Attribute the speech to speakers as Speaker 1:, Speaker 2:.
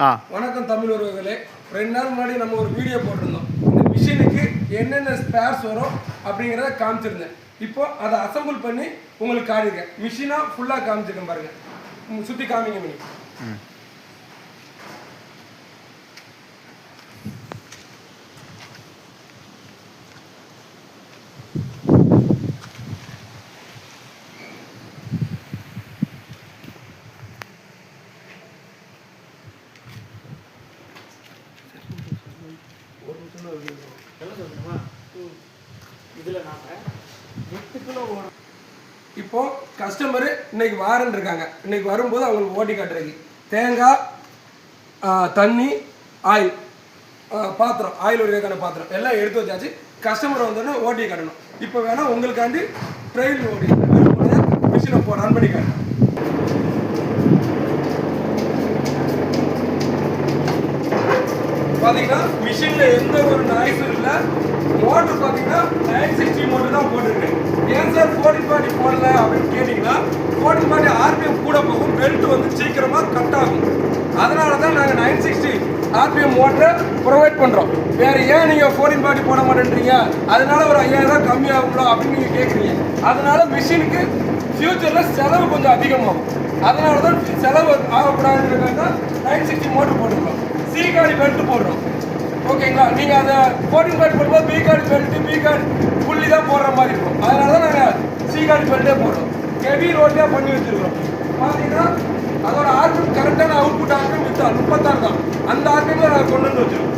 Speaker 1: வணக்கம் தமிழ் உறவுகளே. 2 நாள் முன்னாடி நம்ம ஒரு வீடியோ போட்டிருந்தோம். இந்த மிஷினுக்கு என்னென்ன ஸ்பேர்ஸ் வரும் அப்படிங்கிறத காமிச்சிருந்தேன். இப்போ அதை அசம்பிள் பண்ணி உங்களுக்கு காமிக்கிறேன். மிஷினாக ஃபுல்லாக காமிச்சிருக்கேன் பாருங்க. சுற்றி காமிங்க மணி. இப்போ கஸ்டமர் இன்னைக்கு வாரன் இருக்காங்க. இன்னைக்கு வரும்போது அவங்களுக்கு ஓட்டி காட்டுறதுக்கு தேங்காய், தண்ணி, ஆயில், பாத்திரம், ஆயில் ஒருக்கான பாத்திரம் எல்லாம் எடுத்து வச்சாச்சு. கஸ்டமர் வந்தோடனே ஓட்டி காட்டணும். இப்போ வேணா உங்களுக்காண்டி ட்ரெயில் ஓடி மிஷினை ரன் பண்ணி காட்டணும். பார்த்தீங்கன்னா மிஷினில் எந்த ஒரு நாய்ஸும் இல்லை. மோட்டர் பார்த்தீங்கன்னா 960 மோட்டர் தான் போட்டிருக்கேன். ஏன் சார் 1440 போடல அப்படின்னு கேட்டிங்கன்னா 1440 ஆர்பிஎம் கூட போகும், பெல்ட் வந்து சீக்கிரமாக கட் ஆகும். அதனால தான் நாங்கள் 960 ஆர்பிஎம் மோட்டரை ப்ரொவைட் பண்ணுறோம். வேறு ஏன் நீங்கள் 1440 போட மாட்டேன்றீங்க, அதனால ஒரு 5000 கம்மியாகுங்களோ அப்படின்னு நீங்கள் கேட்குறீங்க. அதனால மிஷினுக்கு ஃபியூச்சரில் செலவு கொஞ்சம் அதிகமாகும். அதனால தான் செலவு ஆகக்கூடாதுன்றதுக்காக 960 மோட்டர் போட்டுருக்கோம். சி கார்டு பெல்ட் போடுறோம். ஓகேங்களா? நீங்கள் அதை 1440 போடும்போது B card belt, B card புள்ளி தான் போடுற மாதிரி இருக்கும். அதனால தான் நாங்கள் சி கார்டு பெல்ட்டே போடுறோம். ஹெவி ரோட்லேயே பண்ணி வச்சுருக்கோம். பார்த்தீங்கன்னா அதோட ஆர்பிஎம் கரெக்டான அவுட்புட் ஆர்பிஎம் 36 தான். அந்த ஆர்பிஎம்ல நாங்கள் கொண்டு வந்து வச்சுருக்கோம்.